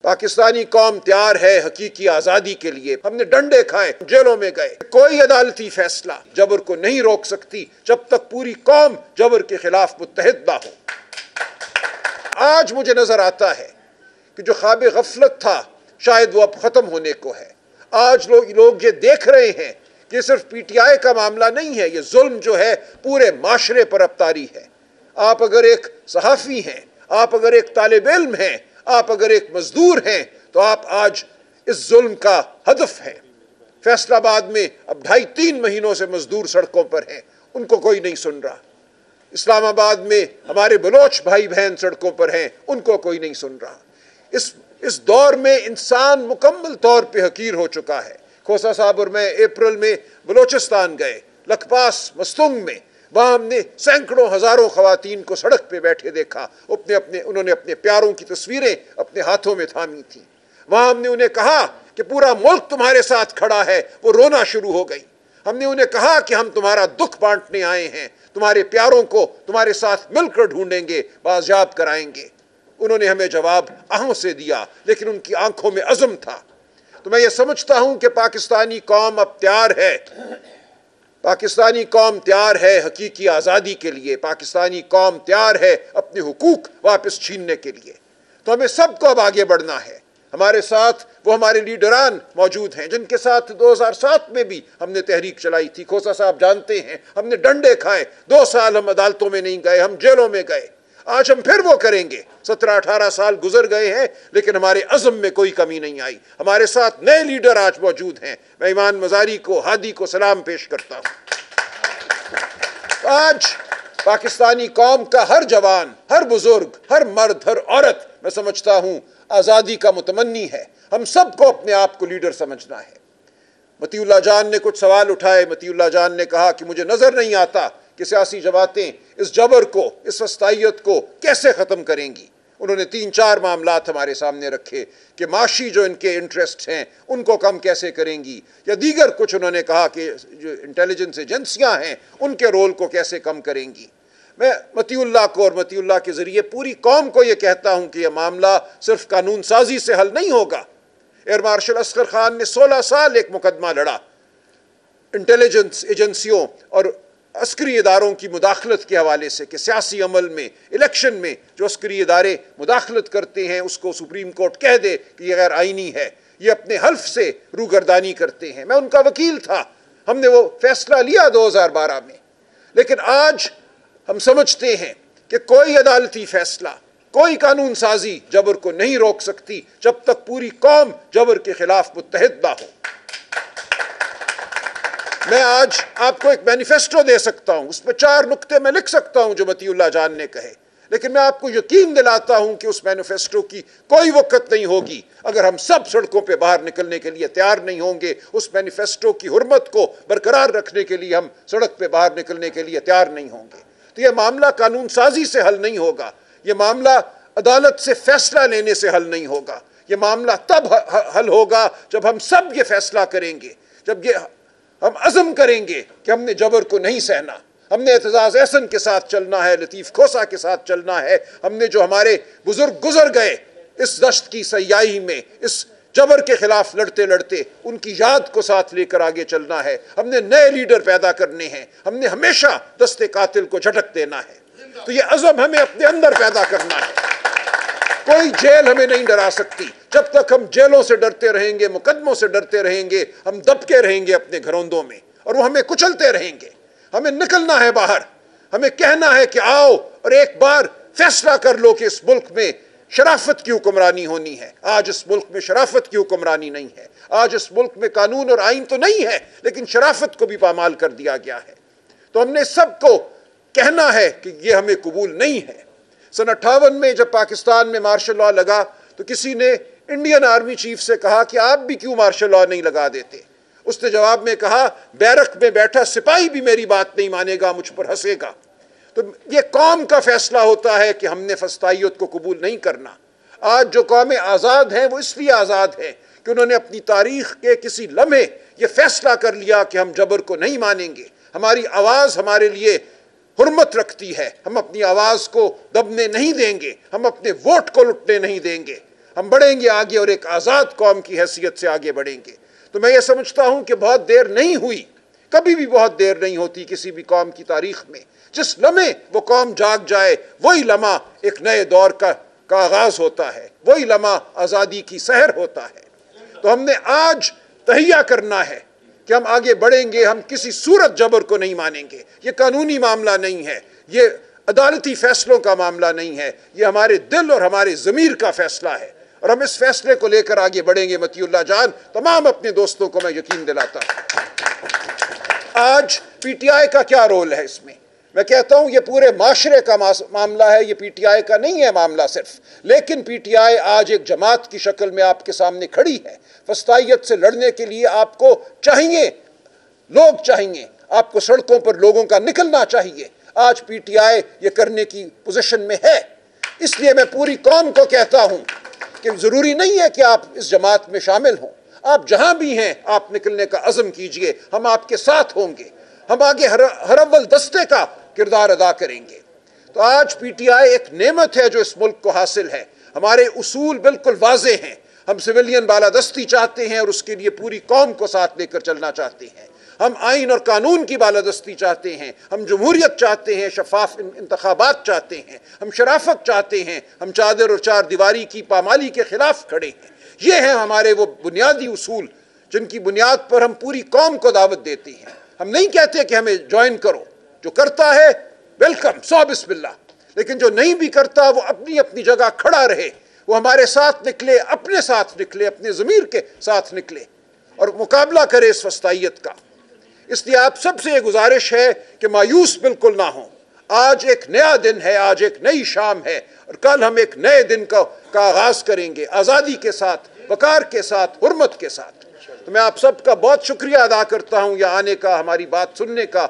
پاکستانی قوم تیار ہے حقیقی آزادی کے لیے۔ ہم نے ڈنڈے کھائے، جیلوں میں گئے، کوئی عدالتی فیصلہ جبر کو نہیں روک سکتی جب تک پوری قوم جبر کے خلاف متحد نہ ہو۔ آج مجھے نظر آتا ہے کہ جو خواب غفلت تھا شاید وہ اب ختم ہونے کو ہے۔ آج لوگ یہ دیکھ رہے ہیں کہ یہ صرف پی ٹی آئی کا معاملہ نہیں ہے، یہ ظلم جو ہے پورے معاشرے پر اب طاری ہے۔ آپ اگر ایک صحافی ہیں، آپ اگر ایک طالب علم ہیں، آپ اگر ایک مزدور ہیں تو آپ آج اس ظلم کا ہدف ہیں۔ فیصل آباد میں اب 2.5-3 مہینوں سے مزدور سڑکوں پر ہیں، ان کو کوئی نہیں سن رہا۔ اسلام آباد میں ہمارے بلوچ بھائی بہن سڑکوں پر ہیں، ان کو کوئی نہیں سن رہا۔ اس دور میں انسان مکمل طور پہ حقیر ہو چکا ہے۔ کھوسا صاحب اور میں اپریل میں بلوچستان گئے، لکھپاس مستنگ میں، وہاں ہم نے سینکڑوں ہزاروں خواتین کو سڑک پہ بیٹھے دیکھا، انہوں نے اپنے پیاروں کی تصویریں اپنے ہاتھوں میں تھامی تھیں۔ وہاں ہم نے انہیں کہا کہ پورا ملک تمہارے ساتھ کھڑا ہے، وہ رونا شروع ہو گئی۔ ہم نے انہیں کہا کہ ہم تمہارا دکھ بانٹنے آئے ہیں، تمہارے پیاروں کو تمہارے ساتھ مل کر ڈھونڈیں گے، بازیاب کرائیں گے۔ انہوں نے ہمیں جواب آہوں سے دیا، لیکن ان کی آنکھوں میں عزم تھا۔ تو میں یہ سمجھتا ہوں کہ پاکستانی قوم اب تیار ہے، پاکستانی قوم تیار ہے حقیقی آزادی کے لیے، پاکستانی قوم تیار ہے اپنے حقوق واپس چھیننے کے لیے۔ تو ہمیں سب کو اب آگے بڑھنا ہے۔ ہمارے ساتھ وہ ہمارے لیڈران موجود ہیں جن کے ساتھ 2007 میں بھی ہم نے تحریک چلائی تھی۔ کھوسا صاحب جانتے ہیں، ہم نے ڈنڈے کھائے، 2 سال ہم عدالتوں میں نہیں گئے، ہم جیلوں میں گئے۔ آج ہم پھر وہ کریں گے۔ 17-18 سال گزر گئے ہیں لیکن ہمارے عزم میں کوئی کمی نہیں آئی۔ ہمارے ساتھ نئے لیڈر آج موجود ہیں۔ میں ایمان مزاری کو، ہادی کو سلام پیش کرتا ہوں۔ آج پاکستانی قوم کا ہر جوان، ہر بزرگ، ہر مرد، ہر عورت میں سمجھتا ہوں آزادی کا متمنی ہے۔ ہم سب کو اپنے آپ کو لیڈر سمجھنا ہے۔ مطیع اللہ جان نے کچھ سوال اٹھائے۔ مطیع اللہ جان نے کہا کہ مجھے نظر نہیں آتا کہ سیاسی جماعتیں اس جبر کو، اس وسطائیت کو کیسے ختم کریں گی۔ انہوں نے 3-4 معاملات ہمارے سامنے رکھے کہ معاشی جو ان کے انٹرسٹ ہیں ان کو کم کیسے کریں گی، یا دیگر کچھ انہوں نے کہا کہ جو انٹیلیجنس ایجنسیاں ہیں ان کے رول کو کیسے کم کریں گی۔ میں مطیع اللہ کو اور مطیع اللہ کے ذریعے پوری قوم کو یہ کہتا ہوں کہ یہ معاملہ صرف قانون سازی سے حل نہیں ہوگا۔ ایئر مارشل اصغر خان نے 16 سال ایک مقدمہ لڑا انٹیلیجنس ایجنسیوں اور عسکری اداروں کی مداخلت کے حوالے سے کہ سیاسی عمل میں، الیکشن میں جو عسکری ادارے مداخلت کرتے ہیں اس کو سپریم کورٹ کہہ دے کہ یہ غیر آئینی ہے، یہ اپنے حلف سے روگردانی کرتے ہیں۔ میں ان کا وکیل تھا، ہم نے وہ فیصلہ لیا 2012 میں۔ لیکن آج ہم سمجھتے ہیں کہ کوئی عدالتی فیصلہ، کوئی قانون سازی جبر کو نہیں روک سکتی جب تک پوری قوم جبر کے خلاف متحد نہ ہو۔ میں آج آپ کو ایک مینیفیسٹو دے سکتا ہوں، اس میں 4 نکتے میں لکھ سکتا ہوں جو مطیع اللہ جان نے کہے، لیکن میں آپ کو یقین دلاتا ہوں کہ اس مینیفیسٹو کی کوئی وقت نہیں ہوگی اگر ہم سب سڑکوں پہ باہر نکلنے کے لیے تیار نہیں ہوں گے۔ اس مینیفیسٹو کی حرمت کو برقرار رکھنے کے لیے ہم سڑک پہ باہر نکلنے کے لیے تیار نہیں ہوں گے۔ تو یہ معاملہ قانون سازی سے حل نہیں ہوگا، یہ معاملہ عدالت سے فیصلہ لینے سے حل نہیں ہوگا، یہ معاملہ تب حل ہوگا جب ہم سب یہ فیصلہ کریں گے، جب ہم عزم کریں گے کہ ہم نے جبر کو نہیں سہنا، ہم نے اعتزاز احسن کے ساتھ چلنا ہے، لطیف کھوسا کے ساتھ چلنا ہے، ہم نے جو ہمارے بزرگ گزر گئے اس دشت کی سیاہی میں، اس جبر کے خلاف لڑتے لڑتے، ان کی یاد کو ساتھ لے کر آگے چلنا ہے۔ ہم نے نئے لیڈر پیدا کرنے ہیں، ہم نے ہمیشہ دست قاتل کو جھٹک دینا ہے۔ تو یہ عزم ہمیں اپنے اندر پیدا کرنا ہے۔ کوئی جیل ہمیں نہیں ڈرا سکتی۔ جب تک ہم جیلوں سے ڈرتے رہیں گے، مقدموں سے ڈرتے رہیں گے، ہم دبکے رہیں گے اپنے گھروندوں میں اور وہ ہمیں کچلتے رہیں گے۔ ہمیں نکلنا ہے باہر، ہمیں کہنا ہے کہ آؤ اور ایک بار فیصلہ کر لو کہ اس ملک میں شرافت کی حکمرانی ہونی ہے۔ آج اس ملک میں شرافت کی حکمرانی نہیں ہے، آج اس ملک میں قانون اور آئین تو نہیں ہے لیکن شرافت کو بھی پامال کر دیا گیا ہے۔ تو ہم نے سب کو کہنا ہے کہ یہ ہمیں قبول نہیں ہے۔ سن 58 میں جب پاکستان میں مارشل لاء لگا تو کسی نے انڈین آرمی چیف سے کہا کہ آپ بھی کیوں مارشل لاء نہیں لگا دیتے؟ اس نے جواب میں کہا بیرک میں بیٹھا سپاہی بھی میری بات نہیں مانے گا، مجھ پر ہنسے گا۔ تو یہ قوم کا فیصلہ ہوتا ہے کہ ہم نے فسطائیت کو قبول نہیں کرنا۔ آج جو قومیں آزاد ہیں وہ اس لیے آزاد ہیں کہ انہوں نے اپنی تاریخ کے کسی لمحے یہ فیصلہ کر لیا کہ ہم جبر کو نہیں مانیں گے، ہماری آواز ہمارے لیے حرمت رکھتی ہے، ہم اپنی آواز کو دبنے نہیں دیں گے، ہم اپنے ووٹ کو لٹنے نہیں دیں گے۔ ہم بڑھیں گے آگے اور ایک آزاد قوم کی حیثیت سے آگے بڑھیں گے۔ تو میں یہ سمجھتا ہوں کہ بہت دیر نہیں ہوئی، کبھی بھی بہت دیر نہیں ہوتی کسی بھی قوم کی تاریخ میں۔ جس لمحے وہ قوم جاگ جائے وہی لمحہ ایک نئے دور کا آغاز ہوتا ہے، وہی لمحہ آزادی کی سحر ہوتا ہے۔ تو ہم نے آج تہیہ کرنا ہے کہ ہم آگے بڑھیں گے، ہم کسی صورت جبر کو نہیں مانیں گے۔ یہ قانونی معاملہ نہیں ہے، یہ عدالتی فیصلوں کا معاملہ نہیں ہے، یہ ہمارے دل اور ہمارے ضمیر کا فیصلہ ہے، اور ہم اس فیصلے کو لے کر آگے بڑھیں گے۔ مطیع اللہ جان تمام اپنے دوستوں کو میں یقین دلاتا ہوں۔ آج پی ٹی آئی کا کیا رول ہے اس میں کہتا ہوں یہ پورے معاشرے کا معاملہ ہے، یہ پی ٹی آئی کا نہیں ہے معاملہ صرف، لیکن پی ٹی آئی آج ایک جماعت کی شکل میں آپ کے سامنے کھڑی ہے۔ فسطائیت سے لڑنے کے لیے آپ کو چاہیے، لوگ چاہیے، آپ کو سڑکوں پر لوگوں کا نکلنا چاہیے۔ آج پی ٹی آئی یہ کرنے کی پوزیشن میں ہے، اس لیے میں پوری قوم کو کہتا ہوں کہ ضروری نہیں ہے کہ آپ اس جماعت میں شامل ہوں، آپ جہاں بھی ہیں آپ نکلنے کا عزم کیجئے، ہم آپ کے ساتھ ہوں گے، ہم آگے ہر اول دستے کا کردار ادا کریں گے۔ تو آج پی ٹی آئی ایک نعمت ہے جو اس ملک کو حاصل ہے۔ ہمارے اصول بالکل واضح ہیں، ہم سویلین بالادستی چاہتے ہیں اور اس کے لیے پوری قوم کو ساتھ لے کر چلنا چاہتے ہیں۔ ہم آئین اور قانون کی بالادستی چاہتے ہیں، ہم جمہوریت چاہتے ہیں، شفاف انتخابات چاہتے ہیں، ہم شرافت چاہتے ہیں، ہم چادر اور چار دیواری کی پامالی کے خلاف کھڑے ہیں۔ یہ ہیں ہمارے وہ بنیادی اصول جن کی بنیاد پر ہم پوری قوم کو دعوت دیتے ہیں۔ ہم نہیں کہتے کہ ہمیں جوائن کرو، جو کرتا ہے ویلکم، سو بسم اللہ، لیکن جو نہیں بھی کرتا وہ اپنی اپنی جگہ کھڑا رہے، وہ ہمارے ساتھ نکلے، اپنے ساتھ نکلے، اپنے ضمیر کے ساتھ نکلے اور مقابلہ کرے اس فسطائیت کا۔ اس لیے آپ سب سے یہ گزارش ہے کہ مایوس بالکل نہ ہوں۔ آج ایک نیا دن ہے، آج ایک نئی شام ہے، اور کل ہم ایک نئے دن کا آغاز کریں گے، آزادی کے ساتھ، وقار کے ساتھ، حرمت کے ساتھ۔ تو میں آپ سب کا بہت شکریہ ادا کرتا ہوں یہاں آنے کا، ہماری بات سننے کا،